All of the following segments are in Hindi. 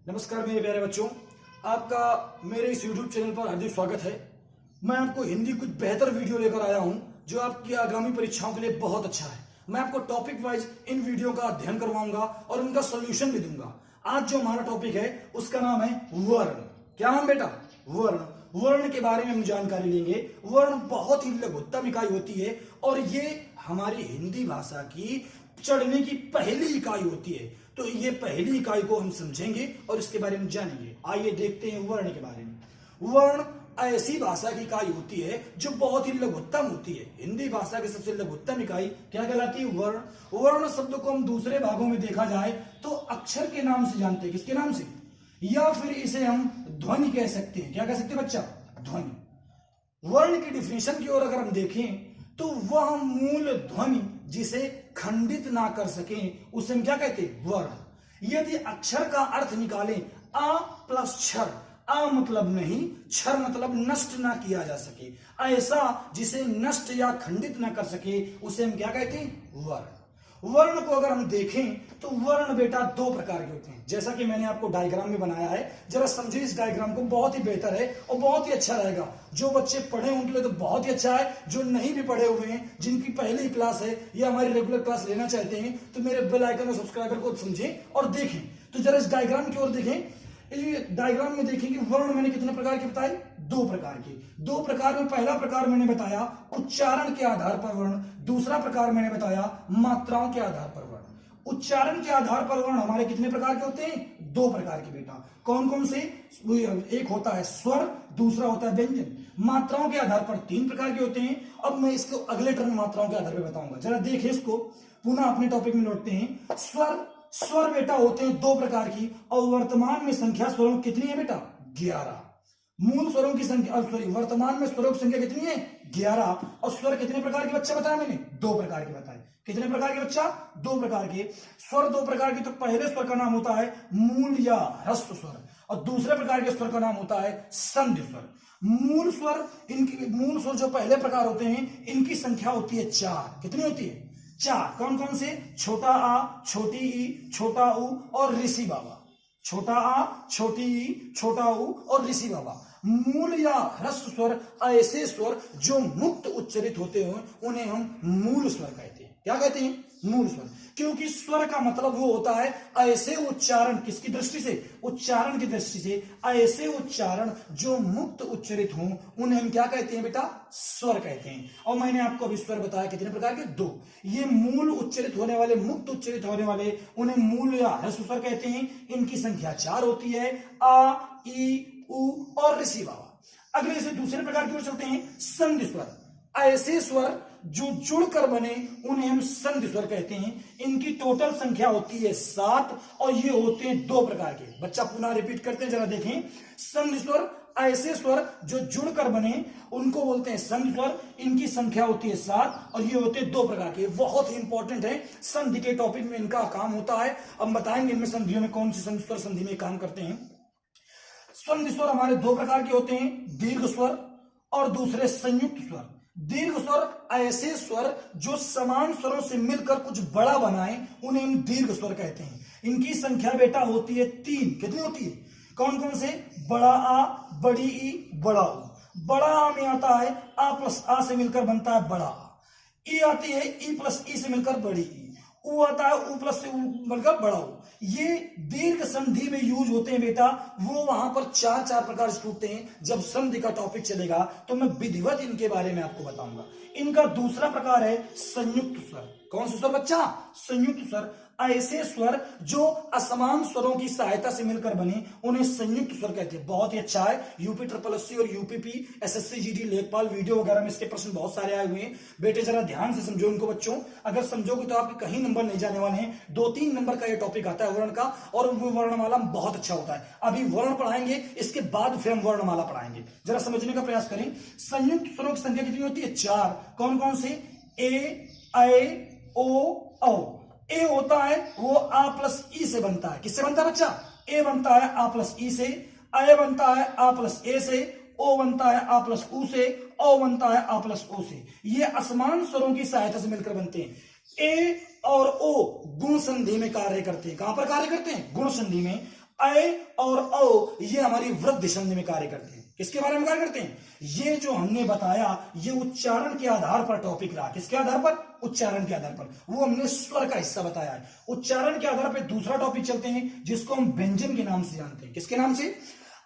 नमस्कार मेरे प्यारे बच्चों, आपका मेरे इस YouTube चैनल पर हार्दिक स्वागत है। मैं आपको हिंदी कुछ बेहतर वीडियो लेकर आया हूं जो आपकी आगामी परीक्षाओं के लिए बहुत अच्छा है। मैं आपको टॉपिक वाइज इन वीडियो का अध्ययन करवाऊंगा और उनका सोल्यूशन भी दूंगा। आज जो हमारा टॉपिक है उसका नाम है वर्ण। क्या नाम बेटा? वर्ण। वर्ण के बारे में हम जानकारी लेंगे। वर्ण बहुत ही लघुत्तम इकाई होती है और ये हमारी हिंदी भाषा की चढ़ने की पहली इकाई होती है। तो ये पहली इकाई को हम समझेंगे और इसके बारे में जानेंगे। आइए देखते हैं वर्ण के बारे में। वर्ण ऐसी भाषा की इकाई होती है जो बहुत ही लघुत्तम होती है। हिंदी भाषा की सबसे लघुत्तम इकाई क्या कहलाती है? वर्ण। वर्ण शब्द को हम दूसरे भागों में देखा जाए तो अक्षर के नाम से जानते हैं। किसके नाम से? या फिर इसे हम ध्वनि कह सकते हैं। क्या कह सकते हैं बच्चा? ध्वनि। वर्ण की डिफिनेशन की ओर अगर हम देखें तो वह मूल ध्वनि जिसे खंडित ना कर सके उसे हम क्या कहते हैं? वर्ण। यदि अक्षर का अर्थ निकालें आ प्लस क्षर, आ मतलब नहीं, क्षर मतलब नष्ट ना किया जा सके, ऐसा जिसे नष्ट या खंडित ना कर सके उसे हम क्या कहते हैं? वर्ण। वर्ण को अगर हम देखें तो वर्ण बेटा दो प्रकार के होते हैं, जैसा कि मैंने आपको डायग्राम में बनाया है। जरा समझिए इस डायग्राम को, बहुत ही बेहतर है और बहुत ही अच्छा रहेगा। जो बच्चे पढ़े उनके लिए तो बहुत ही अच्छा है, जो नहीं भी पढ़े हुए हैं, जिनकी पहली क्लास है या हमारी रेगुलर क्लास लेना चाहते हैं तो मेरे बेल आइकन और सब्सक्राइबर को समझें और देखें। तो जरा इस डायग्राम की ओर देखें। डायग्राम में देखें कि वर्ण मैंने कितने प्रकार के बताए? दो प्रकार के। दो प्रकार में पहला प्रकार मैंने बताया उच्चारण के आधार पर वर्ण, दूसरा प्रकार मैंने बताया मात्राओं के आधार पर वर्ण। उच्चारण के आधार पर वर्ण हमारे कितने प्रकार के होते हैं? दो प्रकार के बेटा। कौन कौन से? एक होता है स्वर, दूसरा होता है व्यंजन। मात्राओं के आधार पर तीन प्रकार के होते हैं। अब मैं इसको अगले टर्म मात्राओं के आधार पर बताऊंगा। जरा देखिए इसको, पुनः अपने टॉपिक में लौटते हैं। स्वर बेटा होते हैं दो प्रकार की और वर्तमान में संख्या स्वरों कितनी है बेटा? 11। मूल स्वरों की संख्या, सॉरी, वर्तमान में स्वरों की संख्या कितनी है? 11। और स्वर कितने प्रकार के बच्चा बताया मैंने? दो प्रकार के बताए। कितने प्रकार के बच्चा? दो प्रकार के। स्वर दो प्रकार के। तो पहले स्वर का नाम होता है मूल या ह्रस्व स्वर और दूसरे प्रकार के स्वर का नाम होता है संधि स्वर। मूल स्वर जो पहले प्रकार होते हैं इनकी संख्या होती है 4। कितनी होती है? 4। कौन कौन से? छोटा आ, छोटी ई, छोटा ऊ और ऋषि बाबा। छोटा आ, छोटी ई, छोटा ऊ और ऋषि बाबा। मूल या ह्रस्व स्वर ऐसे स्वर जो मुक्त उच्चरित होते हैं उन्हें हम मूल स्वर कहते हैं। क्या कहते हैं? मूल स्वर। क्योंकि स्वर का मतलब वो होता है ऐसे उच्चारण, किसकी दृष्टि से? उच्चारण की दृष्टि से ऐसे उच्चारण जो मुक्त उच्चरित हों उन्हें हम क्या कहते हैं बेटा? स्वर कहते हैं। और मैंने आपको अभी स्वर बताया कितने प्रकार के? दो। ये मूल उच्चरित होने वाले, मुक्त उच्चरित होने वाले, उन्हें मूल या ह्रस्व स्वर कहते हैं। इनकी संख्या 4 होती है, आ, ई, उ और ऋषि बाबा। अगले से दूसरे प्रकार की ओर चलते हैं, संधि स्वर। ऐसे स्वर जो जुड़कर बने उन्हें हम संधि स्वर कहते हैं। इनकी टोटल संख्या होती है 7 और ये होते हैं दो प्रकार के। बच्चा पुनः रिपीट करते हैं, जरा देखें। संधि स्वर ऐसे स्वर जो जुड़कर बने उनको बोलते हैं संधि स्वर। इनकी संख्या होती है 7 और ये होते हैं दो प्रकार के। बहुत ही इंपॉर्टेंट है, संधि के टॉपिक में इनका काम होता है। अब बताएंगे इनमें संधियों में कौन सी संधि स्वर संधि में काम करते हैं। संधि स्वर हमारे दो प्रकार के होते हैं, दीर्घ स्वर और दूसरे संयुक्त स्वर। दीर्घ स्वर ऐसे स्वर जो समान स्वरों से मिलकर कुछ बड़ा बनाए उन्हें हम दीर्घ स्वर कहते हैं। इनकी संख्या बेटा होती है 3। कितनी होती है? कौन कौन से? बड़ा आ, बड़ी ई, बड़ा ऊ। बड़ा आ में आता है आ प्लस आ से मिलकर बनता है बड़ा आ। ई आती है ई प्लस ई से मिलकर बड़ी ई। ऊ आता है ऊ प्लस से ऊ मिलकर बड़ा ऊ। ये दीर्घ संधि में यूज होते हैं बेटा। वो वहां पर चार प्रकार से टूटते हैं। जब संधि का टॉपिक चलेगा तो मैं विधिवत इनके बारे में आपको बताऊंगा। इनका दूसरा प्रकार है संयुक्त स्वर। कौन सा स्वर बच्चा? संयुक्त स्वर। ऐसे स्वर जो असमान स्वरों की सहायता से मिलकर बने उन्हें संयुक्त स्वर कहते हैं। बहुत ही अच्छा है। यूपी SSS और यूपीपी एसएससी जीडी लेखपाल वीडियो वगैरह में इसके प्रश्न बहुत सारे आए हुए हैं। बेटे जरा ध्यान से समझो इनको बच्चों। अगर समझोगे तो आपके कहीं नंबर नहीं जाने वाले हैं। 2-3 नंबर का ये टॉपिक आता है वर्ण का और वो वर्णमाला बहुत अच्छा होता है। अभी वर्ण पढ़ाएंगे, इसके बाद फिर हम वर्णमाला पढ़ाएंगे। जरा समझने का प्रयास करें। संयुक्त स्वरों की संख्या कितनी होती है? 4। कौन कौन से? ए, ऐ, ओ, औ। ए होता है वो आ प्लस ई से बनता है। किससे बनता है बच्चा? ए बनता है आ प्लस ई से, ऐ बनता है आ प्लस ए से, ओ बनता है आ प्लस ऊ से, औ बनता है आ प्लस ओ से। ये असमान स्वरों की सहायता से मिलकर बनते हैं। ए और ओ गुण संधि में कार्य करते हैं। कहां पर कार्य करते हैं? गुण संधि में। अय और औ ये हमारी वृद्धि संधि में कार्य करते हैं। किसके बारे में कार्य करते हैं? ये जो हमने बताया ये उच्चारण के आधार पर टॉपिक रहा। किसके आधार पर? उच्चारण के आधार पर। वो हमने स्वर का हिस्सा बताया है। उच्चारण के आधार पर दूसरा टॉपिक चलते हैं जिसको हम व्यंजन के नाम से जानते हैं। किसके नाम से?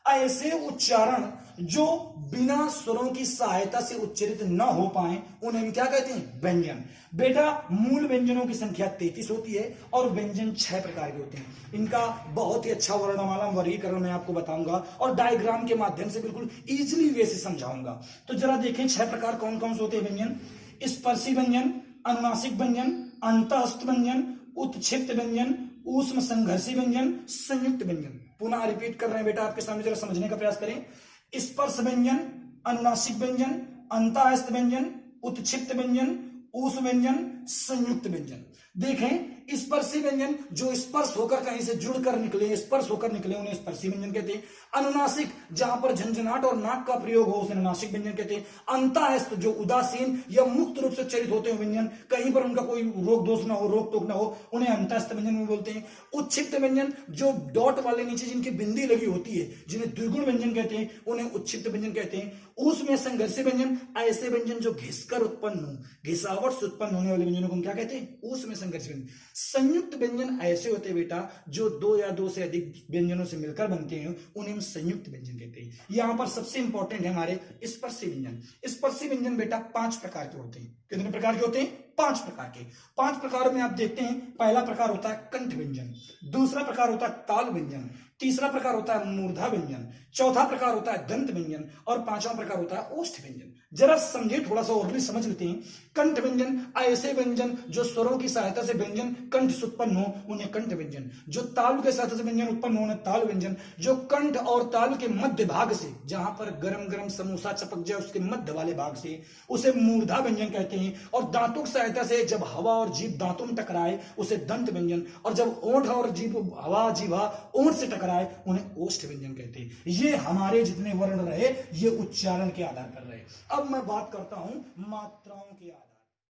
ऐसे उच्चारण जो बिना स्वरों की सहायता से उच्चरित न हो पाए उन्हें हम क्या कहते हैं? व्यंजन। बेटा मूल व्यंजनों की संख्या 33 होती है और व्यंजन 6 प्रकार के होते हैं। इनका बहुत ही अच्छा वर्णमाला वर्गीकरण मैं आपको बताऊंगा और डायग्राम के माध्यम से बिल्कुल इजीली वे से समझाऊंगा। तो जरा देखें 6 प्रकार कौन कौन से होते हैं व्यंजन। स्पर्शी व्यंजन, अनुनासिक व्यंजन, अंतःस्थ व्यंजन, उत्क्षिप्त व्यंजन, ऊष्म संघर्षी व्यंजन, संयुक्त व्यंजन। पुनः रिपीट कर रहे हैं बेटा आपके सामने, जरा समझने का प्रयास करें। स्पर्श व्यंजन, अनुनासिक व्यंजन, अंतःस्थ व्यंजन, उत्क्षिप्त व्यंजन, ऊष्म व्यंजन, संयुक्त व्यंजन। देखें स्पर्शी व्यंजन जो स्पर्श होकर कहीं से जुड़कर निकले, स्पर्श होकर निकले उन्हें स्पर्शी व्यंजन कहते हैं। अनुनासिक जहां पर झंझनाट और नाक का प्रयोग हो उसे अनुनासिक व्यंजन कहते हैं। अंतःस्थ जो उदासीन या मुक्त रूप से चरित होते हैं व्यंजन, कहीं पर उनका कोई रोक दोष ना हो, रोक टोक ना हो, उन्हें अंतःस्थ व्यंजन में बोलते हैं। उत्क्षिप्त व्यंजन जो डॉट वाले नीचे जिनकी बिंदी लगी होती है जिन्हें द्विगुण व्यंजन कहते हैं, उन्हें उत्क्षिप्त व्यंजन कहते हैं। ऊष्म संघर्षी व्यंजन ऐसे व्यंजन जो घिसकर उत्पन्न हो, घिसावट से उत्पन्न होने वाले व्यंजनों को हम क्या कहते हैं? ऊष्म संघर्षी व्यंजन। संयुक्त व्यंजन ऐसे होते हैं बेटा जो 2 या 2 से अधिक व्यंजनों से मिलकर बनते हैं, उन्हें हम संयुक्त व्यंजन कहते हैं। यहां पर सबसे इंपॉर्टेंट है हमारे स्पर्शी व्यंजन। स्पर्शी व्यंजन बेटा 5 प्रकार के होते हैं। कितने प्रकार के होते हैं? 5 प्रकार के। 5 प्रकारों में आप देखते हैं, पहला प्रकार होता है कंठ व्यंजन, दूसरा प्रकार होता है ताल व्यंजन, तीसरा प्रकार होता है मूर्धा व्यंजन, चौथा प्रकार होता है दंत व्यंजन और पांचवा प्रकार होता है ओष्ठ व्यंजन। जरा समझे, थोड़ा सा और भी समझ लेते हैं। कंठ व्यंजन ऐसे व्यंजन जो स्वरों की सहायता से व्यंजन कंठ से उत्पन्न हो उन्हें कंठ व्यंजन। जो तालु के सहायता से व्यंजन उत्पन्न हो उन्हें ताल व्यंजन। जो कंठ और तालु के मध्य भाग से, जहां पर गरम गरम समोसा चपक जाए उसके मध्य वाले भाग से, उसे मूर्धा व्यंजन कहते हैं। और दांतों की सहायता से जब हवा और जीभ दांतों में टकराए उसे दंत व्यंजन, और जब ओंठ और जीभ हवा जीभा ओंठ से टकराए उन्हें ओष्ठ व्यंजन कहते हैं। ये हमारे जितने वर्ण रहे ये उच्चारण के आधार पर रहे। अब मैं बात करता हूं मात्राओं के आधार।